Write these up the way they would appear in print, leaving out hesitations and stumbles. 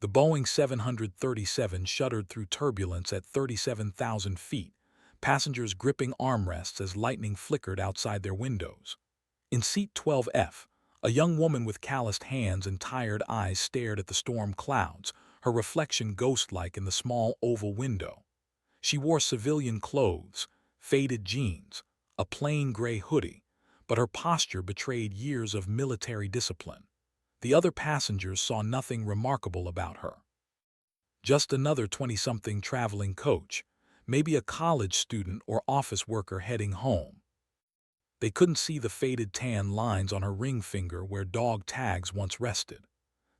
The Boeing 737 shuddered through turbulence at 37,000 feet, passengers gripping armrests as lightning flickered outside their windows. In seat 12F, a young woman with calloused hands and tired eyes stared at the storm clouds, her reflection ghost-like in the small oval window. She wore civilian clothes, faded jeans, a plain gray hoodie, but her posture betrayed years of military discipline. The other passengers saw nothing remarkable about her. Just another 20-something traveling coach, maybe a college student or office worker heading home. They couldn't see the faded tan lines on her ring finger where dog tags once rested.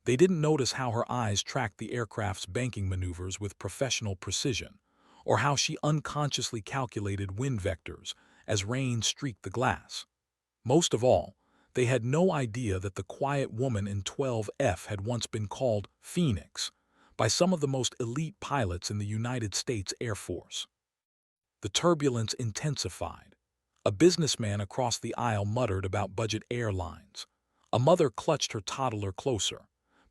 They didn't notice how her eyes tracked the aircraft's banking maneuvers with professional precision, or how she unconsciously calculated wind vectors as rain streaked the glass. Most of all, they had no idea that the quiet woman in 12F had once been called Phoenix by some of the most elite pilots in the United States Air Force. The turbulence intensified. A businessman across the aisle muttered about budget airlines. A mother clutched her toddler closer,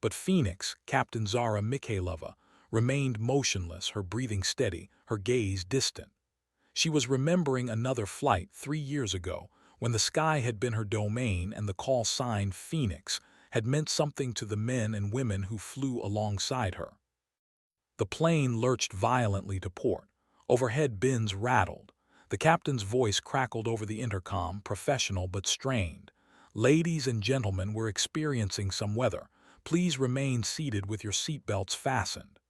but Phoenix, Captain Zara Mikhailova, remained motionless, her breathing steady, her gaze distant. She was remembering another flight 3 years ago, when the sky had been her domain and the call sign Phoenix had meant something to the men and women who flew alongside her. The plane lurched violently to port. Overhead bins rattled. The captain's voice crackled over the intercom, professional but strained. "Ladies and gentlemen, we're experiencing some weather. Please remain seated with your seatbelts fastened."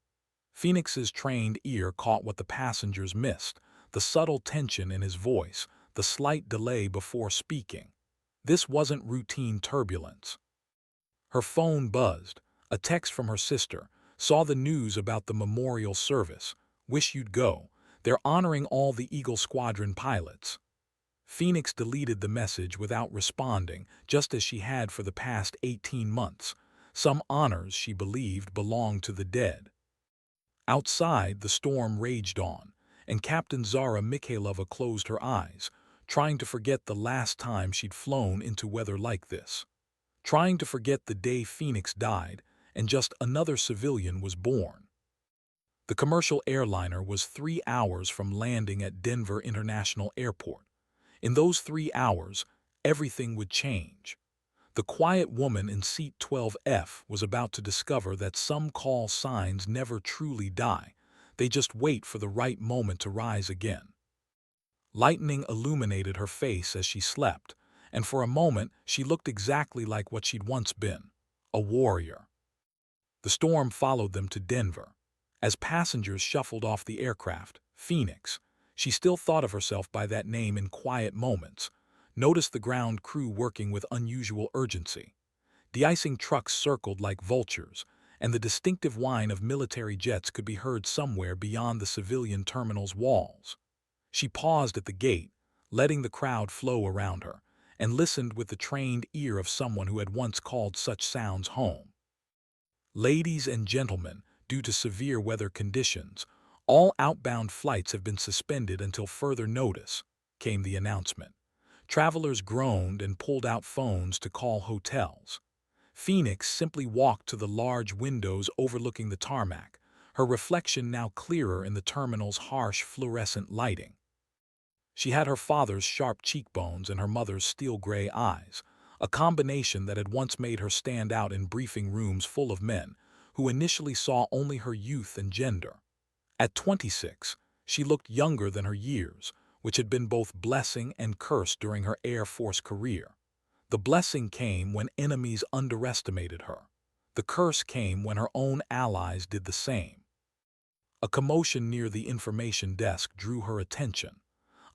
Phoenix's trained ear caught what the passengers missed, the subtle tension in his voice, the slight delay before speaking. This wasn't routine turbulence. Her phone buzzed. A text from her sister. "Saw the news about the memorial service. Wish you'd go. They're honoring all the Eagle Squadron pilots." Phoenix deleted the message without responding, just as she had for the past 18 months. Some honors, she believed, belonged to the dead. Outside, the storm raged on, and Captain Zara Mikhailova closed her eyes, trying to forget the last time she'd flown into weather like this. Trying to forget the day Phoenix died, and just another civilian was born. The commercial airliner was 3 hours from landing at Denver International Airport. In those 3 hours, everything would change. The quiet woman in seat 12F was about to discover that some call signs never truly die. They just wait for the right moment to rise again. Lightning illuminated her face as she slept, and for a moment she looked exactly like what she'd once been, a warrior. The storm followed them to Denver. As passengers shuffled off the aircraft, Phoenix, she still thought of herself by that name in quiet moments, noticed the ground crew working with unusual urgency. De-icing trucks circled like vultures, and the distinctive whine of military jets could be heard somewhere beyond the civilian terminal's walls. She paused at the gate, letting the crowd flow around her, and listened with the trained ear of someone who had once called such sounds home. "Ladies and gentlemen, due to severe weather conditions, all outbound flights have been suspended until further notice," came the announcement. Travelers groaned and pulled out phones to call hotels. Phoenix simply walked to the large windows overlooking the tarmac, her reflection now clearer in the terminal's harsh fluorescent lighting. She had her father's sharp cheekbones and her mother's steel-gray eyes, a combination that had once made her stand out in briefing rooms full of men who initially saw only her youth and gender. At 26, she looked younger than her years, which had been both blessing and curse during her Air Force career. The blessing came when enemies underestimated her. The curse came when her own allies did the same. A commotion near the information desk drew her attention.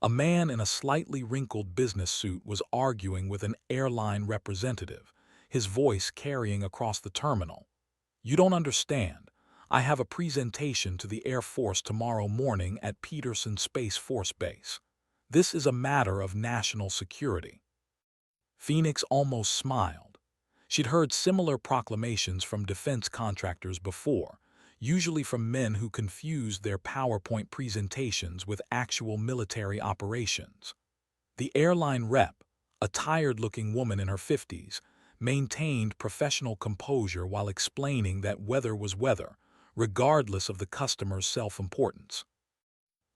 A man in a slightly wrinkled business suit was arguing with an airline representative, his voice carrying across the terminal. "You don't understand. I have a presentation to the Air Force tomorrow morning at Peterson Space Force Base. This is a matter of national security." Phoenix almost smiled. She'd heard similar proclamations from defense contractors before, usually from men who confused their PowerPoint presentations with actual military operations. The airline rep, a tired-looking woman in her 50s, maintained professional composure while explaining that weather was weather, regardless of the customer's self-importance.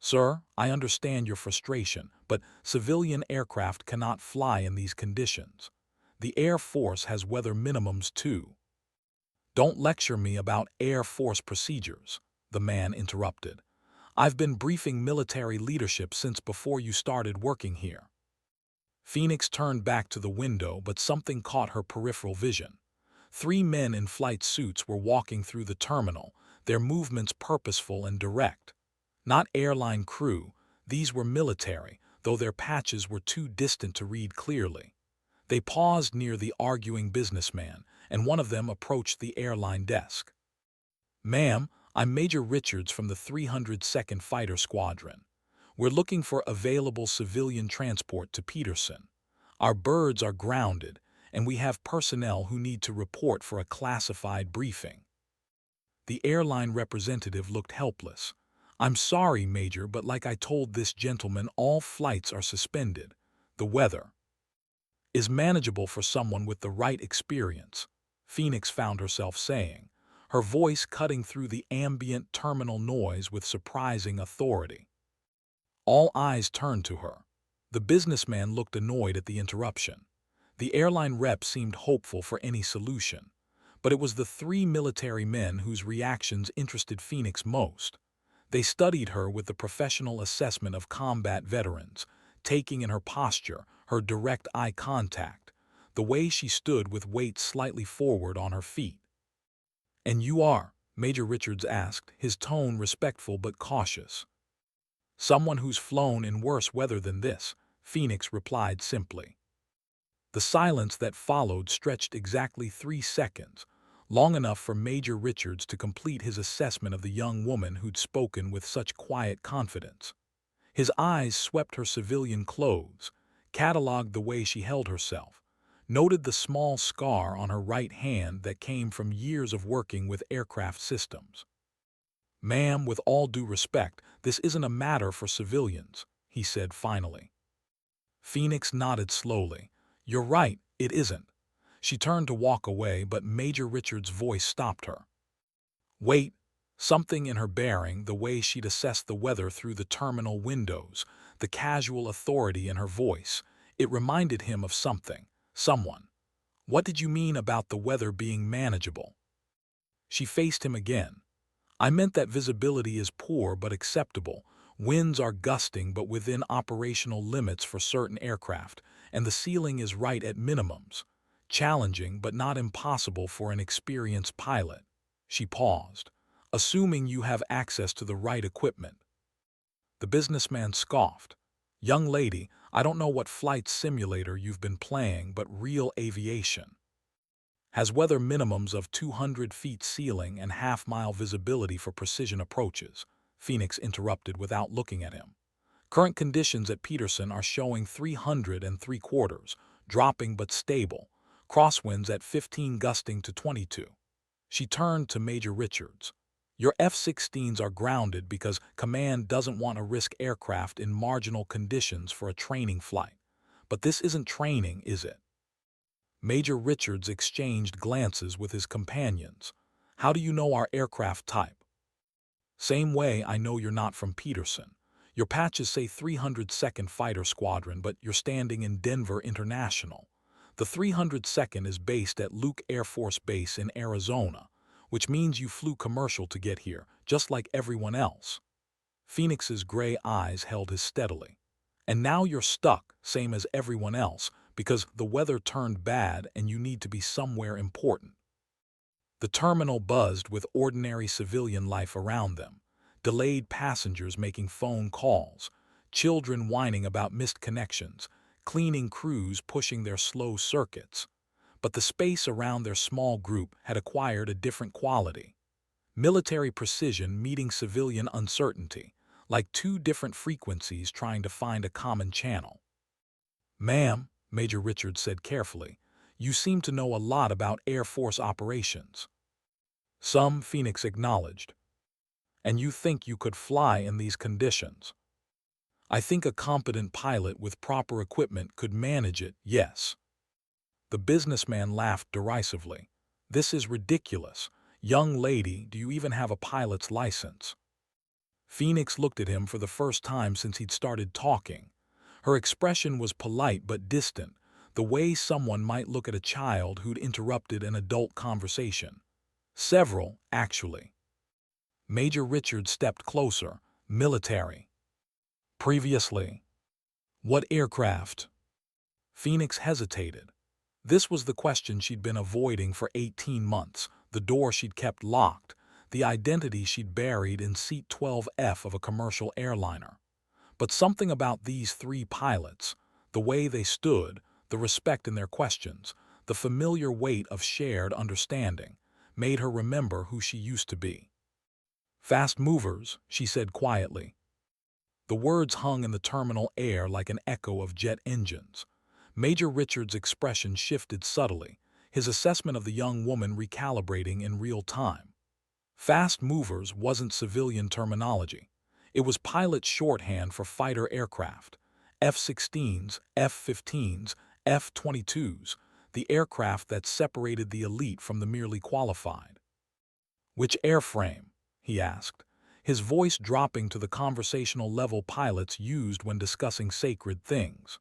"Sir, I understand your frustration, but civilian aircraft cannot fly in these conditions. The Air Force has weather minimums too." "Don't lecture me about Air Force procedures," the man interrupted. "I've been briefing military leadership since before you started working here." Phoenix turned back to the window, but something caught her peripheral vision. Three men in flight suits were walking through the terminal, their movements purposeful and direct. Not airline crew, these were military, though their patches were too distant to read clearly. They paused near the arguing businessman, and one of them approached the airline desk. "Ma'am, I'm Major Richards from the 302nd Fighter Squadron. We're looking for available civilian transport to Peterson. Our birds are grounded, and we have personnel who need to report for a classified briefing." The airline representative looked helpless. "I'm sorry, Major, but like I told this gentleman, all flights are suspended. The weather is manageable for someone with the right experience," Phoenix found herself saying, her voice cutting through the ambient terminal noise with surprising authority. All eyes turned to her. The businessman looked annoyed at the interruption. The airline rep seemed hopeful for any solution. But it was the three military men whose reactions interested Phoenix most. They studied her with the professional assessment of combat veterans, taking in her posture, her direct eye contact, the way she stood with weight slightly forward on her feet. "And you are?" Major Richards asked, his tone respectful but cautious. "Someone who's flown in worse weather than this," Phoenix replied simply. The silence that followed stretched exactly 3 seconds, long enough for Major Richards to complete his assessment of the young woman who'd spoken with such quiet confidence. His eyes swept her civilian clothes, cataloged the way she held herself, noted the small scar on her right hand that came from years of working with aircraft systems. "Ma'am, with all due respect, this isn't a matter for civilians," he said finally. Phoenix nodded slowly. "You're right, it isn't." She turned to walk away, but Major Richards' voice stopped her. "Wait." Something in her bearing, the way she'd assessed the weather through the terminal windows, the casual authority in her voice, it reminded him of something, someone. "What did you mean about the weather being manageable?" She faced him again. "I meant that visibility is poor but acceptable. Winds are gusting but within operational limits for certain aircraft, and the ceiling is right at minimums. Challenging but not impossible for an experienced pilot." She paused. "Assuming you have access to the right equipment." The businessman scoffed. "Young lady, I don't know what flight simulator you've been playing, but real aviation has weather minimums of 200 feet ceiling and half-mile visibility for precision approaches," Phoenix interrupted without looking at him. "Current conditions at Peterson are showing 303/4, dropping but stable, crosswinds at 15 gusting to 22. She turned to Major Richards. "Your F-16s are grounded because Command doesn't want to risk aircraft in marginal conditions for a training flight. But this isn't training, is it?" Major Richards exchanged glances with his companions. "How do you know our aircraft type?" "Same way I know you're not from Peterson. Your patches say 302nd Fighter Squadron, but you're standing in Denver International. The 302nd is based at Luke Air Force Base in Arizona, which means you flew commercial to get here, just like everyone else." Phoenix's gray eyes held his steadily. "And now you're stuck, same as everyone else, because the weather turned bad and you need to be somewhere important." The terminal buzzed with ordinary civilian life around them. Delayed passengers making phone calls, children whining about missed connections, cleaning crews pushing their slow circuits. But the space around their small group had acquired a different quality. Military precision meeting civilian uncertainty, like two different frequencies trying to find a common channel. "Ma'am," Major Richards said carefully, "you seem to know a lot about Air Force operations." "Some," Phoenix acknowledged. "And you think you could fly in these conditions?" "I think a competent pilot with proper equipment could manage it, yes." The businessman laughed derisively. "This is ridiculous. Young lady, do you even have a pilot's license?" Phoenix looked at him for the first time since he'd started talking. Her expression was polite but distant, the way someone might look at a child who'd interrupted an adult conversation. Several, actually. Major Richard stepped closer. Military. Previously. What aircraft? Phoenix hesitated. This was the question she'd been avoiding for 18 months, the door she'd kept locked, the identity she'd buried in seat 12F of a commercial airliner. But something about these three pilots, the way they stood, the respect in their questions, the familiar weight of shared understanding, made her remember who she used to be. "Fast movers," she said quietly. The words hung in the terminal air like an echo of jet engines. Major Richard's expression shifted subtly, his assessment of the young woman recalibrating in real time. Fast movers wasn't civilian terminology. It was pilot shorthand for fighter aircraft. F-16s, F-15s, F-22s, the aircraft that separated the elite from the merely qualified. "Which airframe?" he asked, his voice dropping to the conversational level pilots used when discussing sacred things.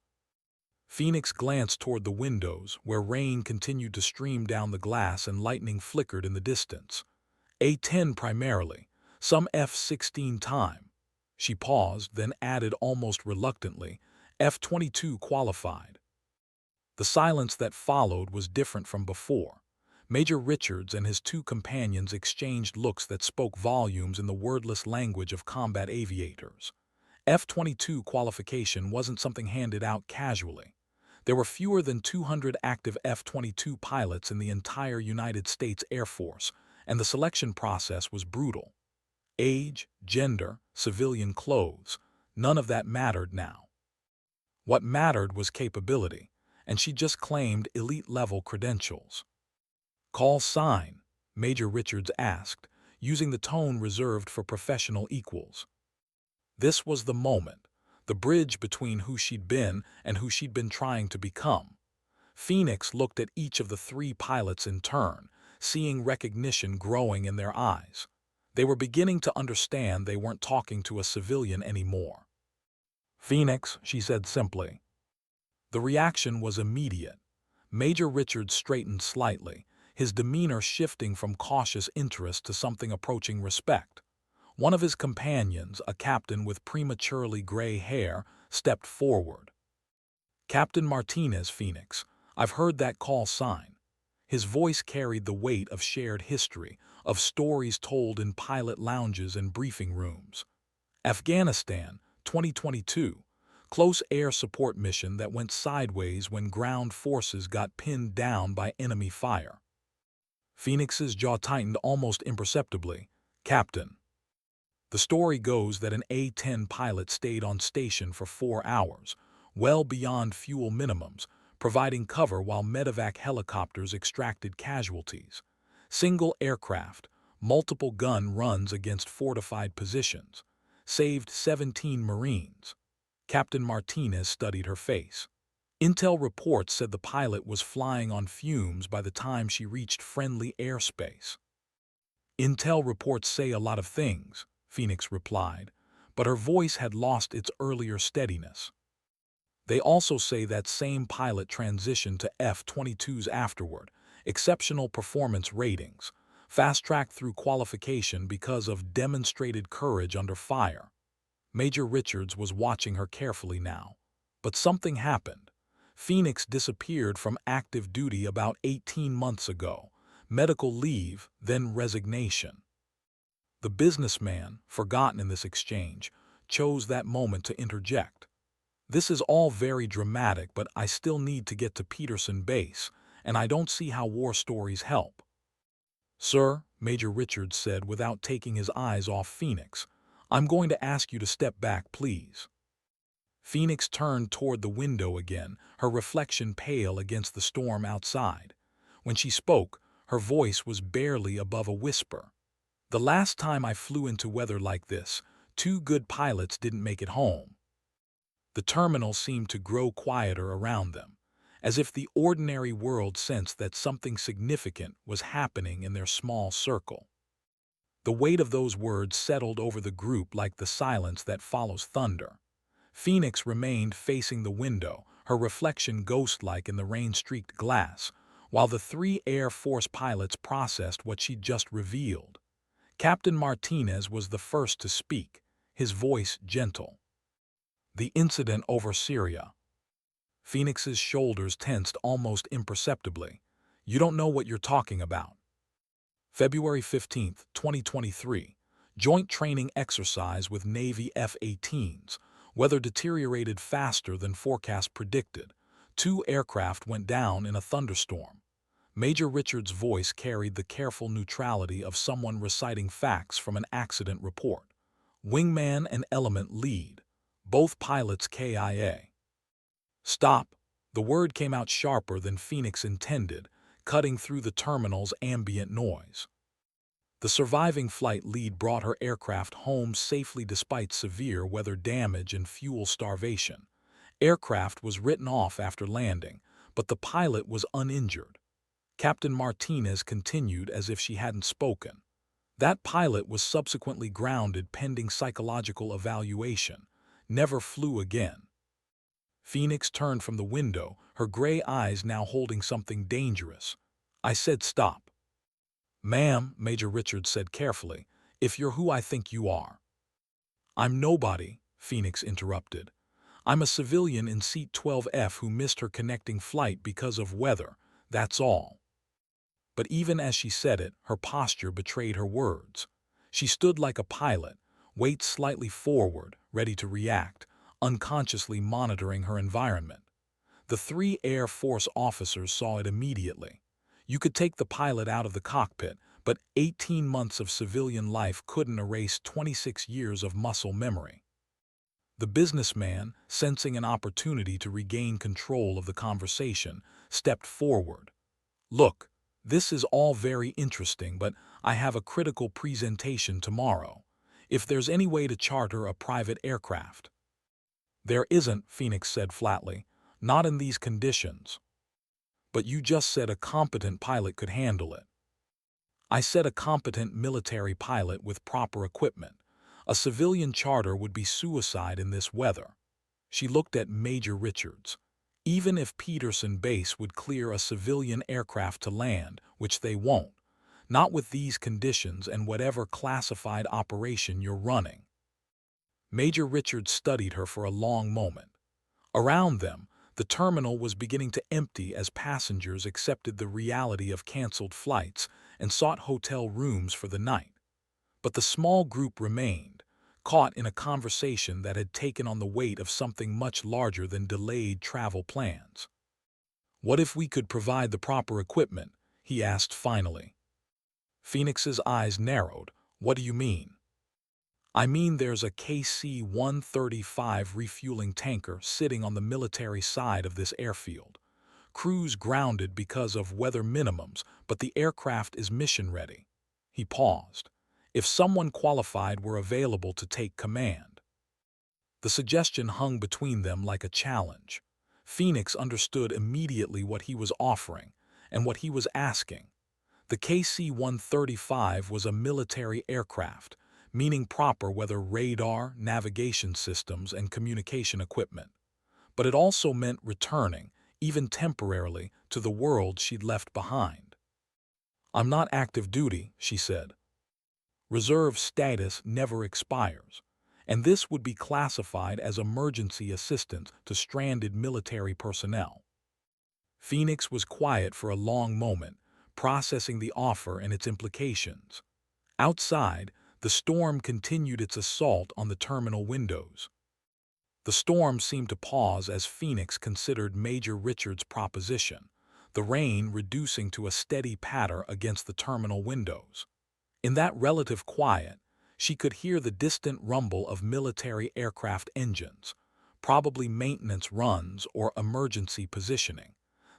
Phoenix glanced toward the windows, where rain continued to stream down the glass and lightning flickered in the distance. A-10 primarily, some F-16 time. She paused, then added almost reluctantly, F-22 qualified. The silence that followed was different from before. Major Richards and his two companions exchanged looks that spoke volumes in the wordless language of combat aviators. F-22 qualification wasn't something handed out casually. There were fewer than 200 active F-22 pilots in the entire United States Air Force, and the selection process was brutal. Age, gender, civilian clothes, none of that mattered now. What mattered was capability, and she just claimed elite-level credentials. "Call sign?" Major Richards asked, using the tone reserved for professional equals. This was the moment, the bridge between who she'd been and who she'd been trying to become. Phoenix looked at each of the three pilots in turn, seeing recognition growing in their eyes. They were beginning to understand they weren't talking to a civilian anymore. "Phoenix," she said simply. The reaction was immediate. Major Richards straightened slightly, his demeanor shifting from cautious interest to something approaching respect. One of his companions, a captain with prematurely gray hair, stepped forward. "Captain Martinez, Phoenix, I've heard that call sign." His voice carried the weight of shared history, of stories told in pilot lounges and briefing rooms. "Afghanistan, 2022. Close air support mission that went sideways when ground forces got pinned down by enemy fire." Phoenix's jaw tightened almost imperceptibly. "Captain." The story goes that an A-10 pilot stayed on station for 4 hours, well beyond fuel minimums, providing cover while medevac helicopters extracted casualties. Single aircraft, multiple gun runs against fortified positions. Saved 17 Marines. Captain Martinez studied her face. Intel reports said the pilot was flying on fumes by the time she reached friendly airspace. "Intel reports say a lot of things," Phoenix replied, but her voice had lost its earlier steadiness. "They also say that same pilot transitioned to F-22s afterward, exceptional performance ratings, fast-tracked through qualification because of demonstrated courage under fire." Major Richards was watching her carefully now. But something happened. Phoenix disappeared from active duty about 18 months ago. Medical leave, then resignation. The businessman, forgotten in this exchange, chose that moment to interject. "This is all very dramatic, but I still need to get to Peterson Base, and I don't see how war stories help." "Sir," Major Richards said without taking his eyes off Phoenix, "I'm going to ask you to step back, please." Phoenix turned toward the window again, her reflection pale against the storm outside. When she spoke, her voice was barely above a whisper. "The last time I flew into weather like this, 2 good pilots didn't make it home." The terminal seemed to grow quieter around them. as if the ordinary world sensed that something significant was happening in their small circle. The weight of those words settled over the group like the silence that follows thunder. Phoenix remained facing the window, her reflection ghost-like in the rain-streaked glass, while the three Air Force pilots processed what she'd just revealed. Captain Martinez was the first to speak, his voice gentle. The incident over Syria. Phoenix's shoulders tensed almost imperceptibly. You don't know what you're talking about. February 15, 2023. Joint training exercise with Navy F-18s. Weather deteriorated faster than forecast predicted. 2 aircraft went down in a thunderstorm. Major Richards' voice carried the careful neutrality of someone reciting facts from an accident report. Wingman and element lead. Both pilots KIA. Stop. The word came out sharper than Phoenix intended, cutting through the terminal's ambient noise. The surviving flight lead brought her aircraft home safely despite severe weather damage and fuel starvation. Aircraft was written off after landing, but the pilot was uninjured. Captain Martinez continued as if she hadn't spoken. That pilot was subsequently grounded pending psychological evaluation. Never flew again. Phoenix turned from the window, her gray eyes now holding something dangerous. I said stop. Ma'am, Major Richards said carefully, if you're who I think you are. I'm nobody, Phoenix interrupted. I'm a civilian in seat 12F who missed her connecting flight because of weather, that's all. But even as she said it, her posture betrayed her words. She stood like a pilot, weight slightly forward, ready to react, unconsciously monitoring her environment. The 3 Air Force officers saw it immediately. You could take the pilot out of the cockpit, but 18 months of civilian life couldn't erase 26 years of muscle memory. The businessman, sensing an opportunity to regain control of the conversation, stepped forward. Look, this is all very interesting, but I have a critical presentation tomorrow. If there's any way to charter a private aircraft. There isn't, Phoenix said flatly. Not in these conditions. But you just said a competent pilot could handle it. I said a competent military pilot with proper equipment. A civilian charter would be suicide in this weather. She looked at Major Richards. Even if Peterson Base would clear a civilian aircraft to land, which they won't, not with these conditions and whatever classified operation you're running. Major Richards studied her for a long moment. Around them, the terminal was beginning to empty as passengers accepted the reality of canceled flights and sought hotel rooms for the night. But the small group remained, caught in a conversation that had taken on the weight of something much larger than delayed travel plans. What if we could provide the proper equipment? He asked finally. Phoenix's eyes narrowed. What do you mean? I mean there's a KC-135 refueling tanker sitting on the military side of this airfield. Crews grounded because of weather minimums, but the aircraft is mission-ready. He paused. If someone qualified were available to take command. The suggestion hung between them like a challenge. Phoenix understood immediately what he was offering and what he was asking. The KC-135 was a military aircraft, meaning proper weather radar, navigation systems, and communication equipment. But it also meant returning, even temporarily, to the world she'd left behind. I'm not active duty, she said. Reserve status never expires, and this would be classified as emergency assistance to stranded military personnel. Phoenix was quiet for a long moment, processing the offer and its implications. Outside, the storm continued its assault on the terminal windows. The storm seemed to pause as Phoenix considered Major Richards' proposition, the rain reducing to a steady patter against the terminal windows. In that relative quiet, she could hear the distant rumble of military aircraft engines, probably maintenance runs or emergency positioning,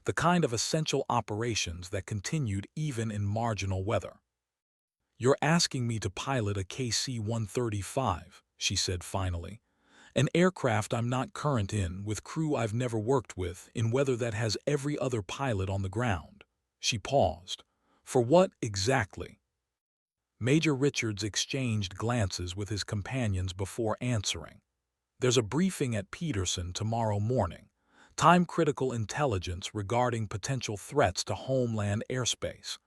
the kind of essential operations that continued even in marginal weather. You're asking me to pilot a KC-135, she said finally, An aircraft I'm not current in, with crew I've never worked with, in weather that has every other pilot on the ground. She paused. For what exactly? Major Richards exchanged glances with his companions before answering. There's a briefing at Peterson tomorrow morning. Time-critical intelligence regarding potential threats to homeland airspace.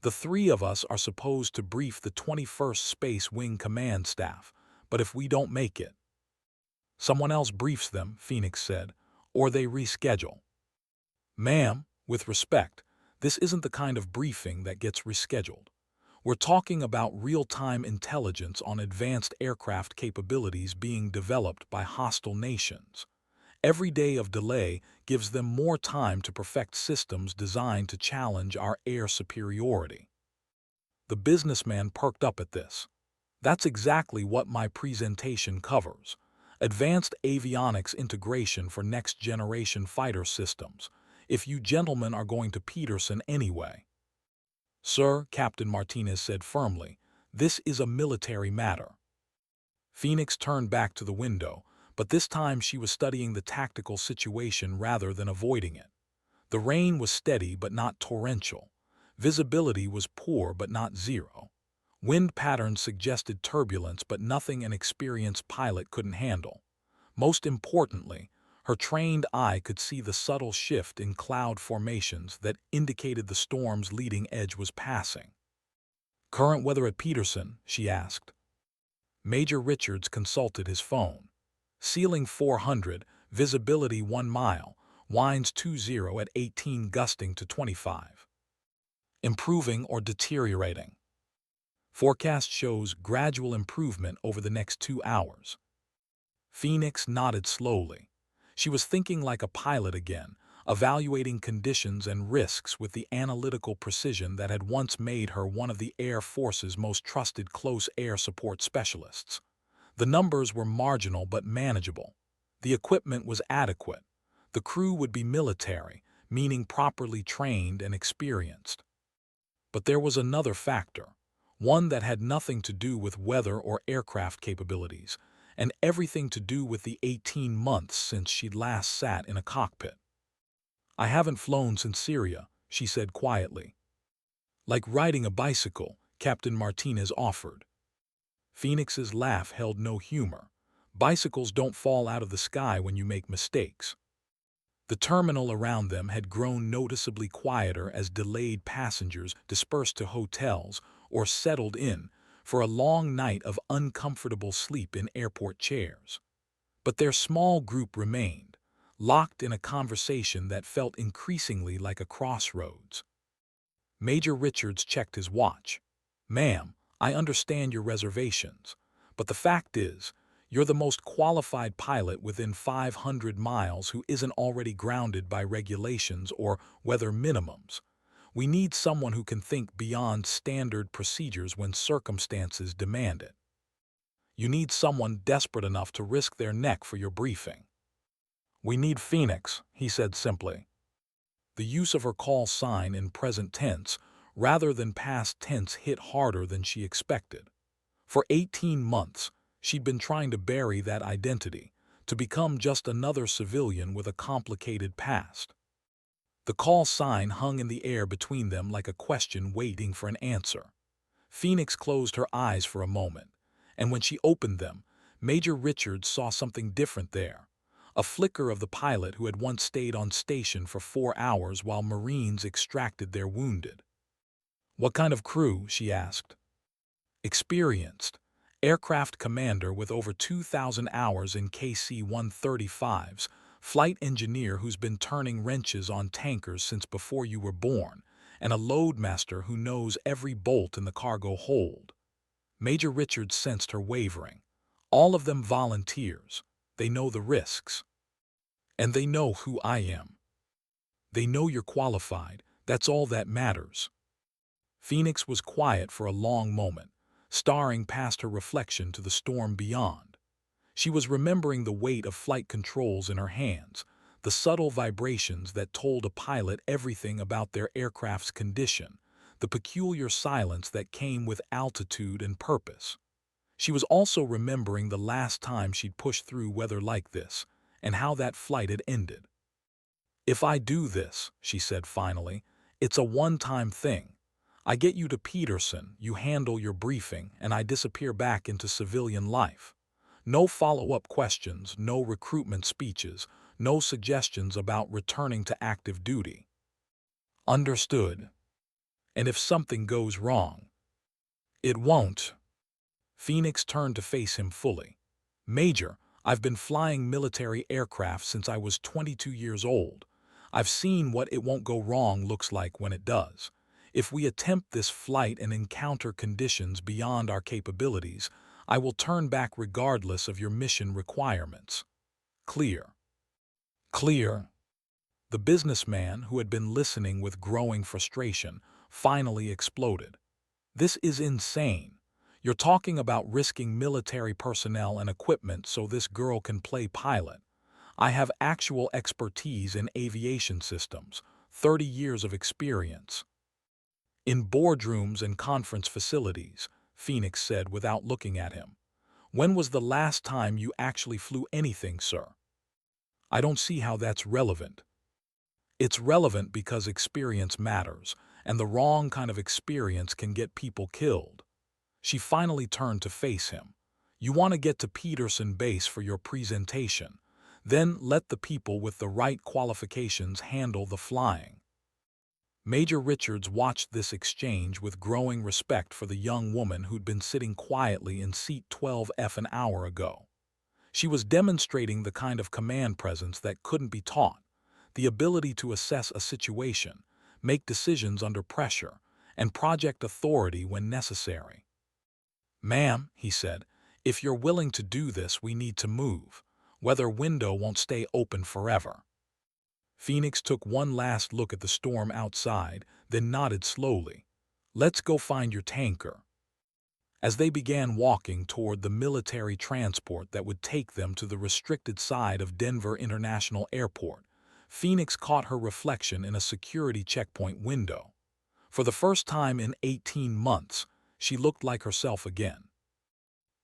The three of us are supposed to brief the 21st Space Wing Command Staff, but if we don't make it, someone else briefs them, Phoenix said, or they reschedule. Ma'am, with respect, this isn't the kind of briefing that gets rescheduled. We're talking about real-time intelligence on advanced aircraft capabilities being developed by hostile nations. Every day of delay gives them more time to perfect systems designed to challenge our air superiority. The businessman perked up at this. That's exactly what my presentation covers. Advanced avionics integration for next-generation fighter systems, if you gentlemen are going to Peterson anyway. Sir, Captain Martinez said firmly, this is a military matter. Phoenix turned back to the window, but this time she was studying the tactical situation rather than avoiding it. The rain was steady but not torrential. Visibility was poor but not zero. Wind patterns suggested turbulence but nothing an experienced pilot couldn't handle. Most importantly, her trained eye could see the subtle shift in cloud formations that indicated the storm's leading edge was passing. Current weather at Peterson, she asked. Major Richards consulted his phone. Ceiling 400, visibility 1 mile, winds 20 at 18 gusting to 25. Improving or deteriorating? Forecast shows gradual improvement over the next 2 hours. Phoenix nodded slowly. She was thinking like a pilot again, evaluating conditions and risks with the analytical precision that had once made her one of the Air Force's most trusted close air support specialists. The numbers were marginal but manageable. The equipment was adequate. The crew would be military, meaning properly trained and experienced. But there was another factor, one that had nothing to do with weather or aircraft capabilities, and everything to do with the 18 months since she'd last sat in a cockpit. I haven't flown since Syria, she said quietly. Like riding a bicycle, Captain Martinez offered. Phoenix's laugh held no humor. Bicycles don't fall out of the sky when you make mistakes. The terminal around them had grown noticeably quieter as delayed passengers dispersed to hotels or settled in for a long night of uncomfortable sleep in airport chairs. But their small group remained, locked in a conversation that felt increasingly like a crossroads. Major Richards checked his watch. Ma'am, I understand your reservations, but the fact is, you're the most qualified pilot within 500 miles who isn't already grounded by regulations or weather minimums. We need someone who can think beyond standard procedures when circumstances demand it. You need someone desperate enough to risk their neck for your briefing. We need Phoenix, he said simply. The use of her call sign in present tense rather than past tense hit harder than she expected. For 18 months, she'd been trying to bury that identity, to become just another civilian with a complicated past. The call sign hung in the air between them like a question waiting for an answer. Phoenix closed her eyes for a moment, and when she opened them, Major Richards saw something different there. A flicker of the pilot who had once stayed on station for 4 hours while Marines extracted their wounded. What kind of crew? She asked. Experienced. Aircraft commander with over 2,000 hours in KC-135s, flight engineer who's been turning wrenches on tankers since before you were born, and a loadmaster who knows every bolt in the cargo hold. Major Richards sensed her wavering. All of them volunteers. They know the risks. And they know who I am. They know you're qualified. That's all that matters. Phoenix was quiet for a long moment, staring past her reflection to the storm beyond. She was remembering the weight of flight controls in her hands, the subtle vibrations that told a pilot everything about their aircraft's condition, the peculiar silence that came with altitude and purpose. She was also remembering the last time she'd pushed through weather like this, and how that flight had ended. "If I do this," she said finally, "it's a one-time thing. I get you to Peterson, you handle your briefing, and I disappear back into civilian life. No follow-up questions, no recruitment speeches, no suggestions about returning to active duty." "Understood. And if something goes wrong?" "It won't." Phoenix turned to face him fully. "Major, I've been flying military aircraft since I was 22 years old. I've seen what it won't go wrong looks like when it does. If we attempt this flight and encounter conditions beyond our capabilities, I will turn back regardless of your mission requirements. Clear?" "Clear." The businessman, who had been listening with growing frustration, finally exploded. "This is insane. You're talking about risking military personnel and equipment so this girl can play pilot. I have actual expertise in aviation systems, 30 years of experience." "In boardrooms and conference facilities," Phoenix said without looking at him. "When was the last time you actually flew anything, sir?" "I don't see how that's relevant." "It's relevant because experience matters, and the wrong kind of experience can get people killed." She finally turned to face him. "You want to get to Peterson Base for your presentation. Then let the people with the right qualifications handle the flying." Major Richards watched this exchange with growing respect for the young woman who'd been sitting quietly in seat 12F an hour ago. She was demonstrating the kind of command presence that couldn't be taught, the ability to assess a situation, make decisions under pressure, and project authority when necessary. "Ma'am," he said, "if you're willing to do this, we need to move. Weather window won't stay open forever." Phoenix took one last look at the storm outside, then nodded slowly. "Let's go find your tanker." As they began walking toward the military transport that would take them to the restricted side of Denver International Airport, Phoenix caught her reflection in a security checkpoint window. For the first time in 18 months, she looked like herself again.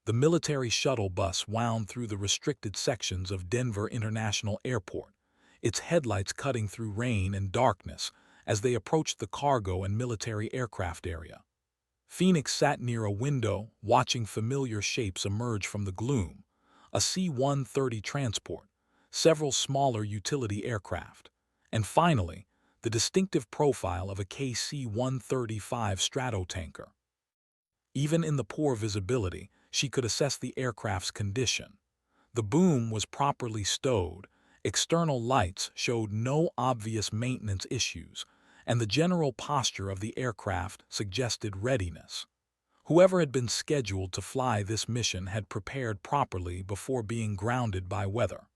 The military shuttle bus wound through the restricted sections of Denver International Airport, its headlights cutting through rain and darkness as they approached the cargo and military aircraft area. Phoenix sat near a window, watching familiar shapes emerge from the gloom: a C-130 transport, several smaller utility aircraft, and finally, the distinctive profile of a KC-135 Stratotanker. Even in the poor visibility, she could assess the aircraft's condition. The boom was properly stowed, external lights showed no obvious maintenance issues, and the general posture of the aircraft suggested readiness. Whoever had been scheduled to fly this mission had prepared properly before being grounded by weather.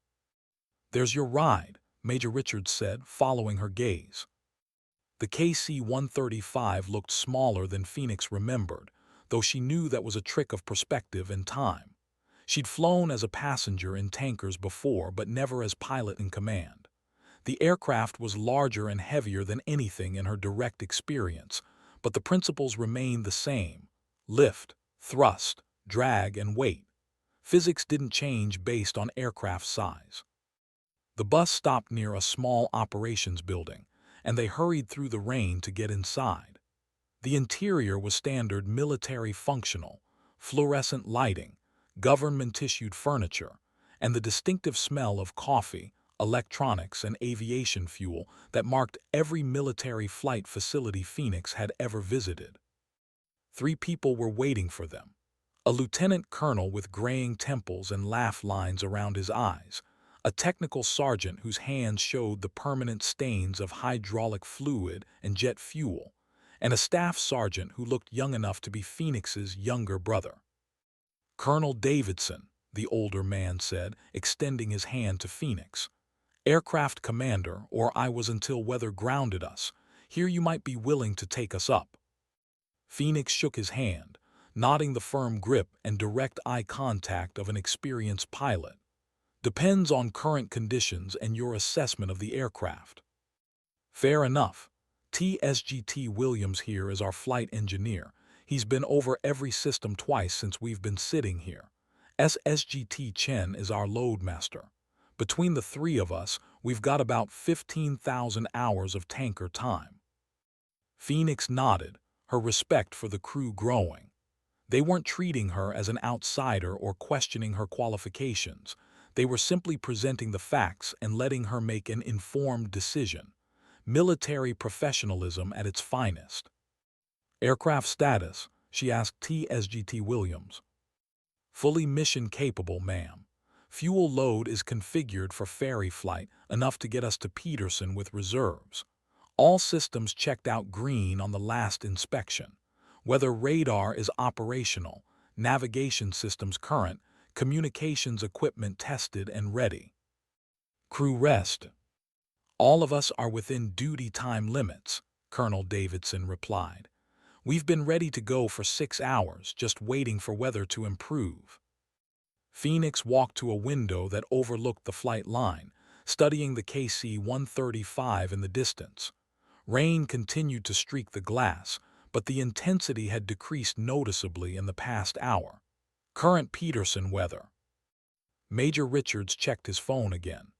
"There's your ride," Major Richards said, following her gaze. The KC-135 looked smaller than Phoenix remembered, though she knew that was a trick of perspective and time. She'd flown as a passenger in tankers before, but never as pilot in command. The aircraft was larger and heavier than anything in her direct experience, but the principles remained the same: lift, thrust, drag, and weight. Physics didn't change based on aircraft size. The bus stopped near a small operations building, and they hurried through the rain to get inside. The interior was standard military functional, fluorescent lighting, government-issued furniture, and the distinctive smell of coffee, electronics, and aviation fuel that marked every military flight facility Phoenix had ever visited. 3 people were waiting for them: a lieutenant colonel with graying temples and laugh lines around his eyes, a technical sergeant whose hands showed the permanent stains of hydraulic fluid and jet fuel, and a staff sergeant who looked young enough to be Phoenix's younger brother. "Colonel Davidson," the older man said, extending his hand to Phoenix. "Aircraft commander, or I was until weather grounded us. Here you might be willing to take us up." Phoenix shook his hand, nodding the firm grip and direct eye contact of an experienced pilot. "Depends on current conditions and your assessment of the aircraft." "Fair enough. TSGT Williams here is our flight engineer. He's been over every system twice since we've been sitting here. SSGT Chen is our loadmaster. Between the three of us, we've got about 15,000 hours of tanker time." Phoenix nodded, her respect for the crew growing. They weren't treating her as an outsider or questioning her qualifications. They were simply presenting the facts and letting her make an informed decision. Military professionalism at its finest. "Aircraft status?" she asked TSGT Williams. "Fully mission capable, ma'am. Fuel load is configured for ferry flight, enough to get us to Peterson with reserves. All systems checked out green on the last inspection. Weather radar is operational, navigation systems current, communications equipment tested and ready. Crew rest. All of us are within duty time limits," Colonel Davidson replied. "We've been ready to go for 6 hours, just waiting for weather to improve." Phoenix walked to a window that overlooked the flight line, studying the KC-135 in the distance. Rain continued to streak the glass, but the intensity had decreased noticeably in the past hour. Current Peterson weather. Major Richards checked his phone again.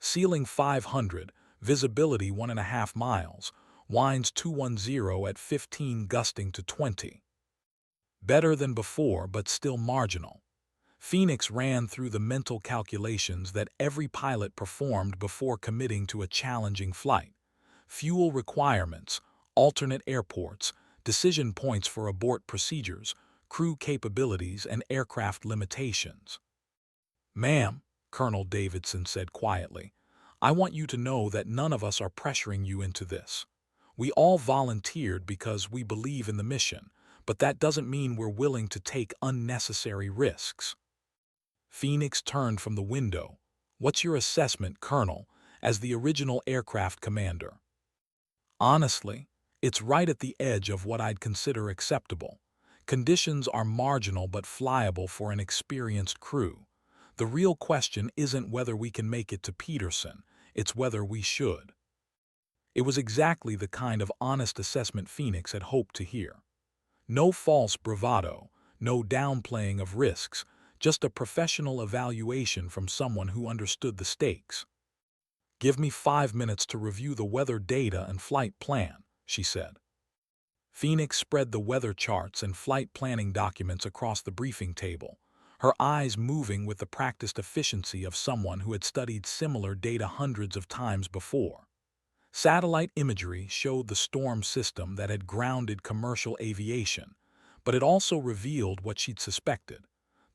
Ceiling 500, visibility 1.5 miles, winds 210 at 15 gusting to 20. Better than before, but still marginal. Phoenix ran through the mental calculations that every pilot performed before committing to a challenging flight. Fuel requirements, alternate airports, decision points for abort procedures, crew capabilities, and aircraft limitations. "Ma'am," Colonel Davidson said quietly, "I want you to know that none of us are pressuring you into this. We all volunteered because we believe in the mission, but that doesn't mean we're willing to take unnecessary risks." Phoenix turned from the window. "What's your assessment, Colonel, as the original aircraft commander?" "Honestly, it's right at the edge of what I'd consider acceptable. Conditions are marginal but flyable for an experienced crew. The real question isn't whether we can make it to Peterson, it's whether we should." It was exactly the kind of honest assessment Phoenix had hoped to hear. No false bravado, no downplaying of risks, just a professional evaluation from someone who understood the stakes. "Give me 5 minutes to review the weather data and flight plan," she said. Phoenix spread the weather charts and flight planning documents across the briefing table, her eyes moving with the practiced efficiency of someone who had studied similar data hundreds of times before. Satellite imagery showed the storm system that had grounded commercial aviation, but it also revealed what she'd suspected.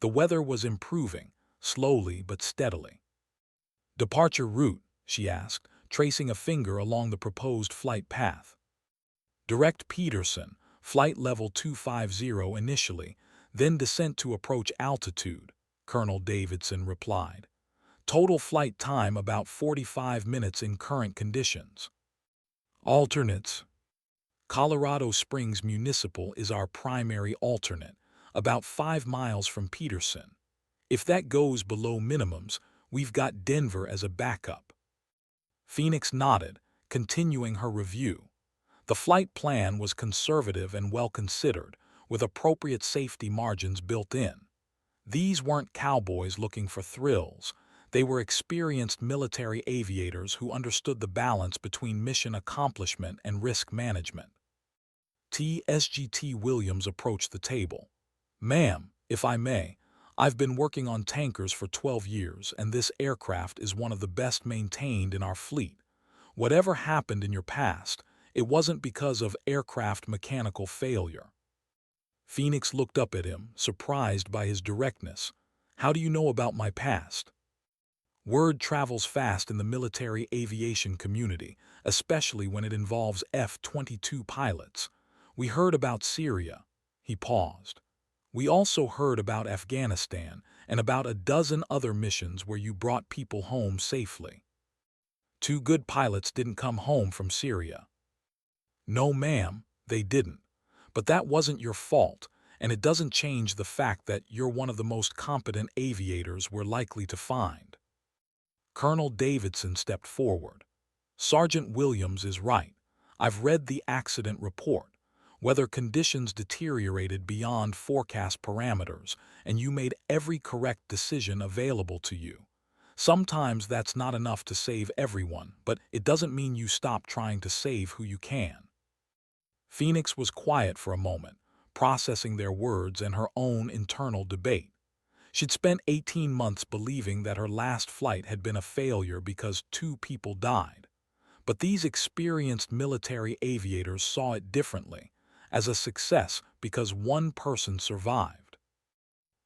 The weather was improving, slowly but steadily. "Departure route?" she asked, tracing a finger along the proposed flight path. "Direct Peterson, flight level 250 initially, then descent to approach altitude," Colonel Davidson replied. "Total flight time about 45 minutes in current conditions." "Alternates?" "Colorado Springs Municipal is our primary alternate, about 5 miles from Peterson. If that goes below minimums, we've got Denver as a backup." Phoenix nodded, continuing her review. The flight plan was conservative and well considered, with appropriate safety margins built in. These weren't cowboys looking for thrills. They were experienced military aviators who understood the balance between mission accomplishment and risk management. TSGT Williams approached the table. "Ma'am, if I may, I've been working on tankers for 12 years, and this aircraft is one of the best maintained in our fleet. Whatever happened in your past, it wasn't because of aircraft mechanical failure." Phoenix looked up at him, surprised by his directness. "How do you know about my past?" "Word travels fast in the military aviation community, especially when it involves F-22 pilots. We heard about Syria." He paused. "We also heard about Afghanistan and about a dozen other missions where you brought people home safely." "2 good pilots didn't come home from Syria." "No, ma'am, they didn't. But that wasn't your fault, and it doesn't change the fact that you're one of the most competent aviators we're likely to find." Colonel Davidson stepped forward. "Sergeant Williams is right. I've read the accident report. Weather conditions deteriorated beyond forecast parameters, and you made every correct decision available to you. Sometimes that's not enough to save everyone, but it doesn't mean you stop trying to save who you can. Phoenix was quiet for a moment, processing their words and her own internal debate. She'd spent 18 months believing that her last flight had been a failure because 2 people died. But these experienced military aviators saw it differently, as a success because 1 person survived.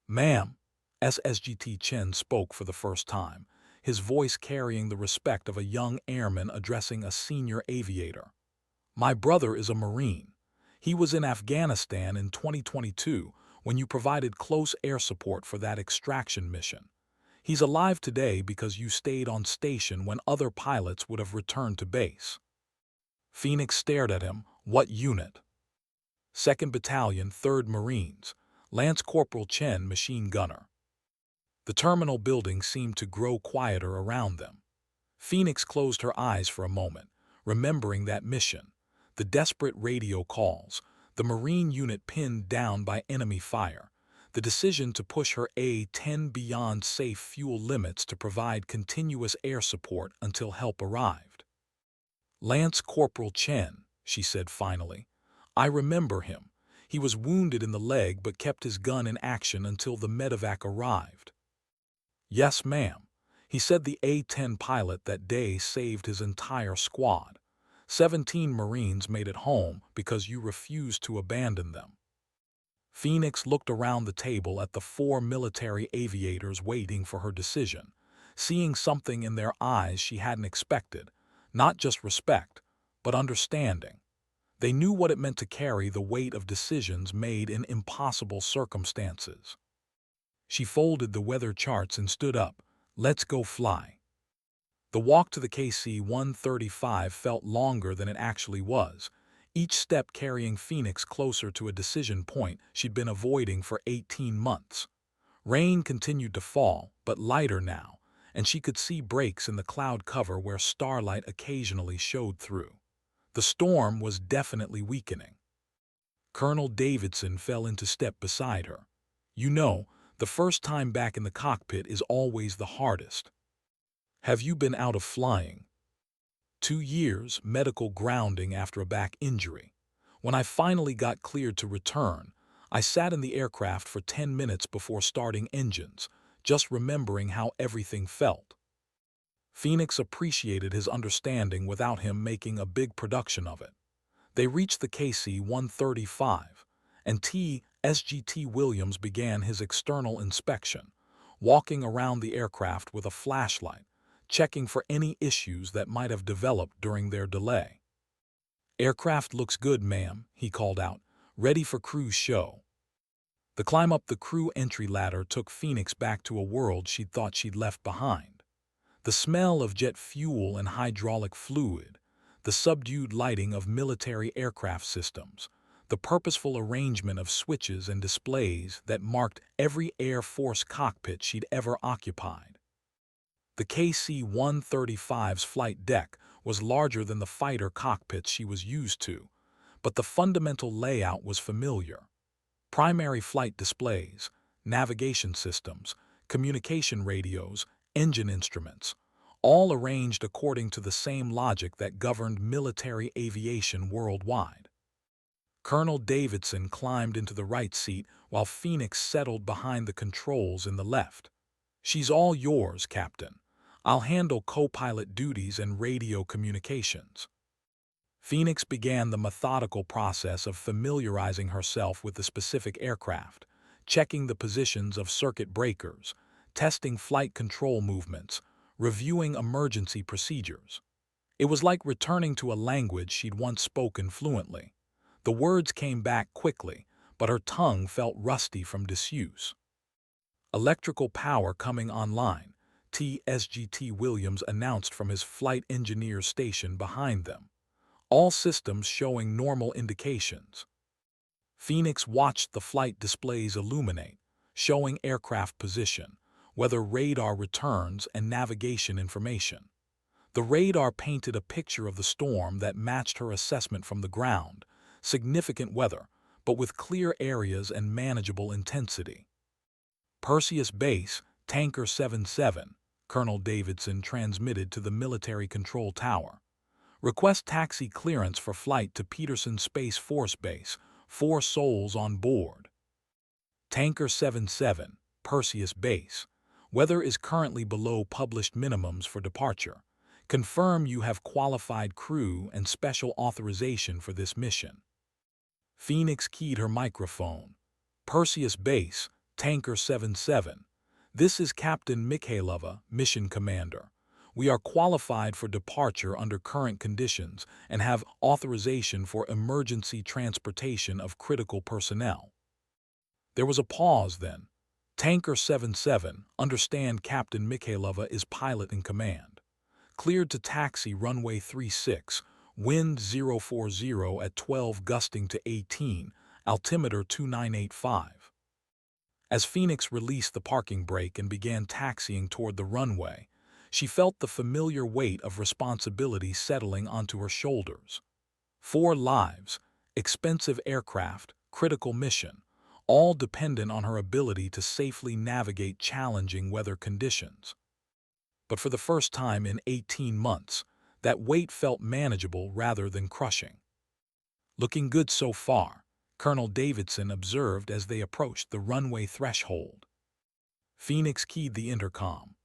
"Ma'am," SSGT Chen spoke for the first time, his voice carrying the respect of a young airman addressing a senior aviator. "My brother is a Marine. He was in Afghanistan in 2022 when you provided close air support for that extraction mission. He's alive today because you stayed on station when other pilots would have returned to base." Phoenix stared at him. "What unit?" "2nd Battalion, 3rd Marines. Lance Corporal Chen, machine gunner." The terminal building seemed to grow quieter around them. Phoenix closed her eyes for a moment, remembering that mission, the desperate radio calls, the Marine unit pinned down by enemy fire, the decision to push her A-10 beyond safe fuel limits to provide continuous air support until help arrived. "Lance Corporal Chen," she said finally. "I remember him. He was wounded in the leg but kept his gun in action until the medevac arrived." "Yes, ma'am. He said the A-10 pilot that day saved his entire squad. 17 Marines made it home because you refused to abandon them." Phoenix looked around the table at the 4 military aviators waiting for her decision, seeing something in their eyes she hadn't expected, not just respect, but understanding. They knew what it meant to carry the weight of decisions made in impossible circumstances. She folded the weather charts and stood up. "Let's go fly." The walk to the KC-135 felt longer than it actually was, each step carrying Phoenix closer to a decision point she'd been avoiding for 18 months. Rain continued to fall, but lighter now, and she could see breaks in the cloud cover where starlight occasionally showed through. The storm was definitely weakening. Colonel Davidson fell into step beside her. "You know, the first time back in the cockpit is always the hardest. Have you been out of flying?" 2 years, medical grounding after a back injury. When I finally got cleared to return, I sat in the aircraft for 10 minutes before starting engines, just remembering how everything felt. Phoenix appreciated his understanding without him making a big production of it. They reached the KC-135, and SGT Williams began his external inspection, walking around the aircraft with a flashlight, checking for any issues that might have developed during their delay. "Aircraft looks good, ma'am," he called out, "ready for cruise show." The climb up the crew entry ladder took Phoenix back to a world she'd thought she'd left behind. The smell of jet fuel and hydraulic fluid, the subdued lighting of military aircraft systems, the purposeful arrangement of switches and displays that marked every Air Force cockpit she'd ever occupied. The KC-135's flight deck was larger than the fighter cockpits she was used to, but the fundamental layout was familiar. Primary flight displays, navigation systems, communication radios, engine instruments, all arranged according to the same logic that governed military aviation worldwide. Colonel Davidson climbed into the right seat while Phoenix settled behind the controls in the left. "She's all yours, Captain. I'll handle co-pilot duties and radio communications." Phoenix began the methodical process of familiarizing herself with the specific aircraft, checking the positions of circuit breakers, testing flight control movements, reviewing emergency procedures. It was like returning to a language she'd once spoken fluently. The words came back quickly, but her tongue felt rusty from disuse. "Electrical power coming online," SGT Williams announced from his flight engineer's station behind them. "All systems showing normal indications." Phoenix watched the flight displays illuminate, showing aircraft position, weather radar returns, and navigation information. The radar painted a picture of the storm that matched her assessment from the ground, significant weather, but with clear areas and manageable intensity. Perseus Base, Tanker 77, Colonel Davidson transmitted to the Military Control Tower. Request taxi clearance for flight to Peterson Space Force Base, 4 souls on board. Tanker 77, Perseus Base. Weather is currently below published minimums for departure. Confirm you have qualified crew and special authorization for this mission. Phoenix keyed her microphone. Perseus Base, Tanker 77. This is Captain Mikhailova, Mission Commander. We are qualified for departure under current conditions and have authorization for emergency transportation of critical personnel. There was a pause then. Tanker 77, understand Captain Mikhailova is pilot in command. Cleared to taxi runway 36, wind 040 at 12 gusting to 18, altimeter 2985. As Phoenix released the parking brake and began taxiing toward the runway, she felt the familiar weight of responsibility settling onto her shoulders. 4 lives, expensive aircraft, critical mission, all dependent on her ability to safely navigate challenging weather conditions. But for the first time in 18 months, that weight felt manageable rather than crushing. Looking good so far, Colonel Davidson observed as they approached the runway threshold. Phoenix keyed the intercom.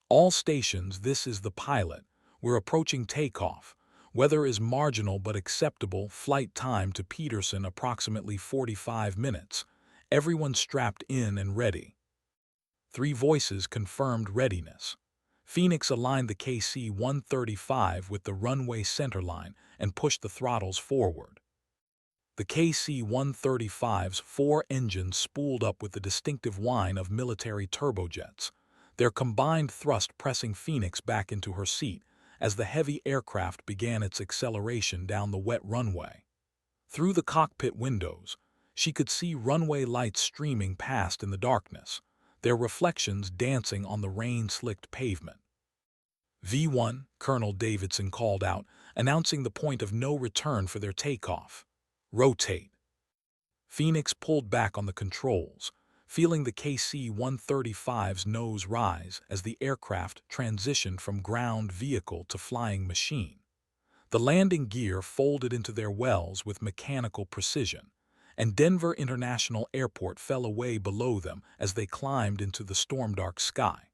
All stations, this is the pilot. We're approaching takeoff. Weather is marginal but acceptable. Flight time to Peterson approximately 45 minutes. Everyone strapped in and ready. 3 voices confirmed readiness. Phoenix aligned the KC-135 with the runway centerline and pushed the throttles forward. The KC-135's 4 engines spooled up with the distinctive whine of military turbojets, their combined thrust pressing Phoenix back into her seat as the heavy aircraft began its acceleration down the wet runway. Through the cockpit windows, she could see runway lights streaming past in the darkness, their reflections dancing on the rain-slicked pavement. V1, Colonel Davidson called out, announcing the point of no return for their takeoff. Rotate. Phoenix pulled back on the controls, feeling the KC-135's nose rise as the aircraft transitioned from ground vehicle to flying machine. The landing gear folded into their wells with mechanical precision, and Denver International Airport fell away below them as they climbed into the storm-dark sky.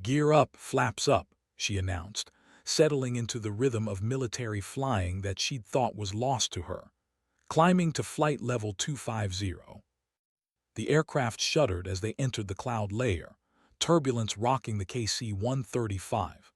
Gear up, flaps up, she announced, settling into the rhythm of military flying that she'd thought was lost to her. Climbing to flight level 250. The aircraft shuddered as they entered the cloud layer, turbulence rocking the KC-135.